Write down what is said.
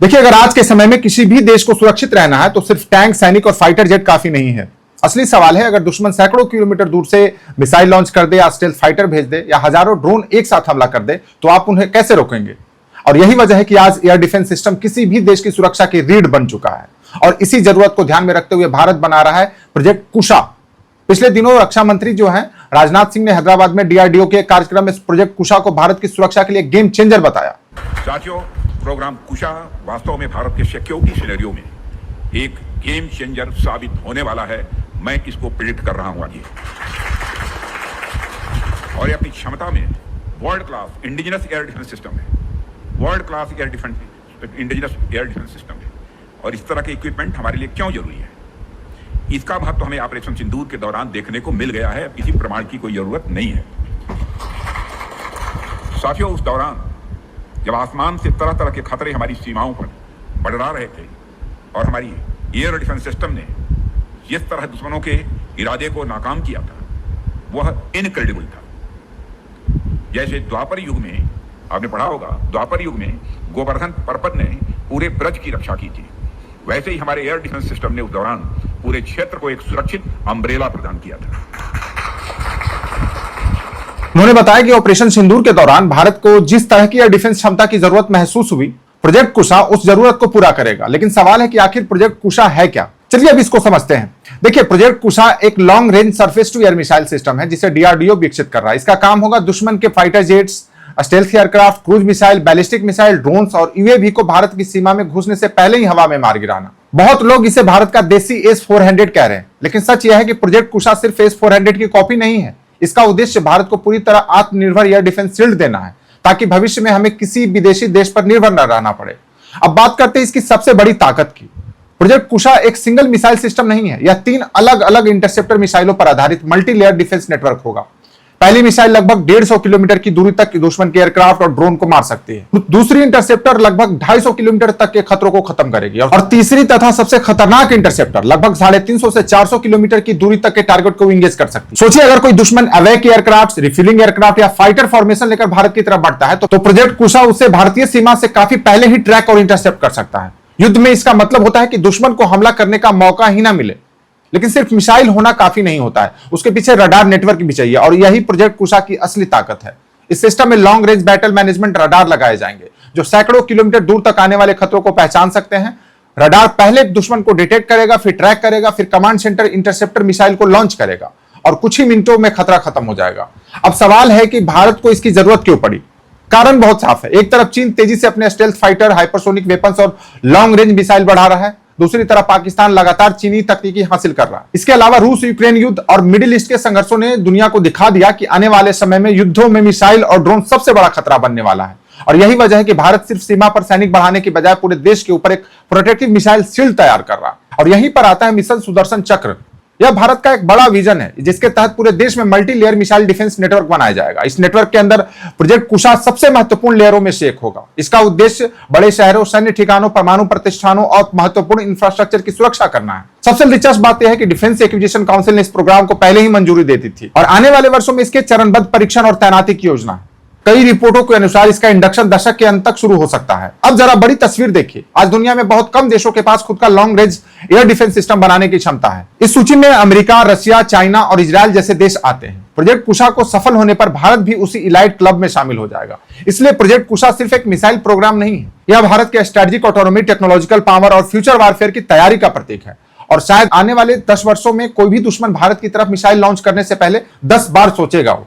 देखिए, अगर आज के समय में किसी भी देश को सुरक्षित रहना है तो सिर्फ टैंक, सैनिक और फाइटर जेट काफी नहीं है। असली सवाल है, अगर दुश्मन सैकड़ों किलोमीटर दूर से मिसाइल लॉन्च कर दे या स्टेल्थ फाइटर भेज दे या हजारों ड्रोन एक साथ हमला कर दे तो आप उन्हें कैसे रोकेंगे? और यही वजह है कि आज एयर डिफेंस सिस्टम किसी भी देश की सुरक्षा की रीढ़ बन चुका है। और इसी जरूरत को ध्यान में रखते हुए भारत बना रहा है प्रोजेक्ट कुशा। पिछले दिनों रक्षा मंत्री जो हैं राजनाथ सिंह ने हैदराबाद में डीआरडीओ के कार्यक्रम में प्रोजेक्ट कुशा को भारत की सुरक्षा के लिए गेम चेंजर बताया। साथियों, प्रोग्राम कुशा वास्तव में भारत के सिक्योरिटी सिनेरियो में एक गेम चेंजर साबित होने वाला है। मैं इसको प्रेडिक्ट कर रहा हूं आज। और ये अपनी क्षमता में world class indigenous air defence system है, world class air defence indigenous air defence system है। और इस तरह के इक्विपमेंट हमारे लिए क्यों जरूरी है, इसका महत्व हमें ऑपरेशन सिंदूर के दौरान देखने को मिल गया है। किसी प्रमाण की कोई जरूरत नहीं है। साथियों, उस दौरान जब आसमान से तरह तरह के खतरे हमारी सीमाओं पर मंडरा रहे थे और हमारी एयर डिफेंस सिस्टम ने जिस तरह दुश्मनों के इरादे को नाकाम किया था वह इनक्रेडिबल था। जैसे द्वापर युग में आपने पढ़ा होगा, द्वापर युग में गोवर्धन पर्वत ने पूरे ब्रज की रक्षा की थी, वैसे ही हमारे एयर डिफेंस सिस्टम ने उस दौरान पूरे क्षेत्र को एक सुरक्षित अम्ब्रेला प्रदान किया था। उन्होंने बताया कि ऑपरेशन सिंदूर के दौरान भारत को जिस तरह की एयर डिफेंस क्षमता की जरूरत महसूस हुई, प्रोजेक्ट कुशा उस जरूरत को पूरा करेगा। लेकिन सवाल है कि आखिर प्रोजेक्ट कुशा है क्या? चलिए अब इसको समझते हैं। देखिए, प्रोजेक्ट कुशा एक long range surface to air missile system है जिसे डीआरडीओ विकसित कर रहा है। इसका काम होगा दुश्मन के fighter jets, stealth aircraft, cruise missile, ballistic missile, drones और यूएवी को भारत की सीमा में घुसने से पहले ही हवा में मार गिराना। बहुत लोग इसे भारत का देसी S-400 कह रहे हैं, लेकिन सच यह है कि प्रोजेक्ट कुशा सिर्फ S-400 की कॉपी नहीं है। इसका उद्देश्य भारत को पूरी तरह आत्मनिर्भर एयर डिफेंस शील्ड देना है, ताकि भविष्य में हमें किसी विदेशी देश पर निर्भर न रहना पड़े। अब बात करते हैं इसकी सबसे बड़ी ताकत की। प्रोजेक्ट कुशा एक सिंगल मिसाइल सिस्टम नहीं है, यह 3 अलग अलग इंटरसेप्टर मिसाइलों पर आधारित मल्टी लेयर डिफेंस नेटवर्क होगा। पहली मिसाइल लगभग 150 किलोमीटर की दूरी तक दुश्मन के एयरक्राफ्ट और ड्रोन को मार सकती है। दूसरी इंटरसेप्टर लगभग 250 किलोमीटर तक के खतरों को खत्म करेगी और तीसरी तथा सबसे खतरनाक इंटरसेप्टर लगभग 350 से 400 किलोमीटर की दूरी तक के टारगेट को इंगेज कर सकती है। सोचिए, अगर कोई दुश्मन अवैक एयरक्राफ्ट, रिफिलिंग एयरक्राफ्ट या फाइटर फॉर्मेशन लेकर भारत की तरफ बढ़ता है तो प्रोजेक्ट कुशा उसे भारतीय सीमा से काफी पहले ही ट्रैक और इंटरसेप्ट कर सकता है। युद्ध में इसका मतलब होता है कि दुश्मन को हमला करने का मौका ही ना मिले। लेकिन सिर्फ मिसाइल होना काफी नहीं होता है, उसके पीछे रडार नेटवर्क भी चाहिए और यही प्रोजेक्ट कुशा की असली ताकत है। इस सिस्टम में long range battle management radar लगाए जाएंगे जो सैकड़ों किलोमीटर दूर तक आने वाले खतरों को पहचान सकते हैं। रडार पहले दुश्मन को डिटेक्ट करेगा, फिर ट्रैक करेगा, फिर कमांड सेंटर इंटरसेप्टर मिसाइल को लॉन्च करेगा और कुछ ही मिनटों में खतरा खत्म हो जाएगा। अब सवाल है कि भारत को इसकी जरूरत क्यों पड़ी? कारण बहुत साफ है। एक तरफ चीन तेजी से अपने स्टेल्थ फाइटर, हाइपरसोनिक वेपन्स और लॉन्ग रेंज मिसाइल बढ़ा रहा है, दूसरी तरफ पाकिस्तान लगातार चीनी तकनीकी हासिल कर रहा है। इसके अलावा रूस यूक्रेन युद्ध और मिडिल ईस्ट के संघर्षों ने दुनिया को दिखा दिया कि आने वाले समय में युद्धों में मिसाइल और ड्रोन सबसे बड़ा खतरा बनने वाला है। और यही वजह है कि भारत सिर्फ सीमा पर सैनिक बढ़ाने की बजाय पूरे देश के ऊपर एक प्रोटेक्टिव मिसाइल शील्ड तैयार कर रहा है। और यहीं पर आता है मिशन सुदर्शन चक्र। यह भारत का एक बड़ा विजन है जिसके तहत पूरे देश में multi layer missile defence network बनाया जाएगा। इस नेटवर्क के अंदर प्रोजेक्ट कुशा सबसे महत्वपूर्ण लेयरों में से एक होगा। इसका उद्देश्य बड़े शहरों, सैन्य ठिकानों, परमाणु प्रतिष्ठानों और महत्वपूर्ण इंफ्रास्ट्रक्चर की सुरक्षा करना है। सबसे दिलचस्प बात यह है कि डिफेंस एक्विजिशन काउंसिल ने इस प्रोग्राम को पहले ही मंजूरी दे दी थी और आने वाले वर्षों में इसके चरणबद्ध परीक्षण और तैनाती की योजना है। कई रिपोर्टों के अनुसार इसका इंडक्शन दशक के अंत तक शुरू हो सकता है। अब जरा बड़ी तस्वीर देखिए। आज दुनिया में बहुत कम देशों के पास खुद का long range air defence system बनाने की क्षमता है। इस सूची में अमेरिका, रशिया, चाइना और इजराइल जैसे देश आते हैं। प्रोजेक्ट कुशा को सफल होने पर भारत भी उसी इलाइट क्लब में शामिल हो जाएगा। इसलिए प्रोजेक्ट कुशा सिर्फ एक मिसाइल प्रोग्राम नहीं है, यह भारत के स्ट्रेटेजिक ऑटोनॉमी, टेक्नोलॉजिकल पावर और फ्यूचर वारफेयर की तैयारी का प्रतीक है। और शायद आने वाले 10 वर्षों में कोई भी दुश्मन भारत की तरफ मिसाइल लॉन्च करने से पहले 10 बार सोचेगा।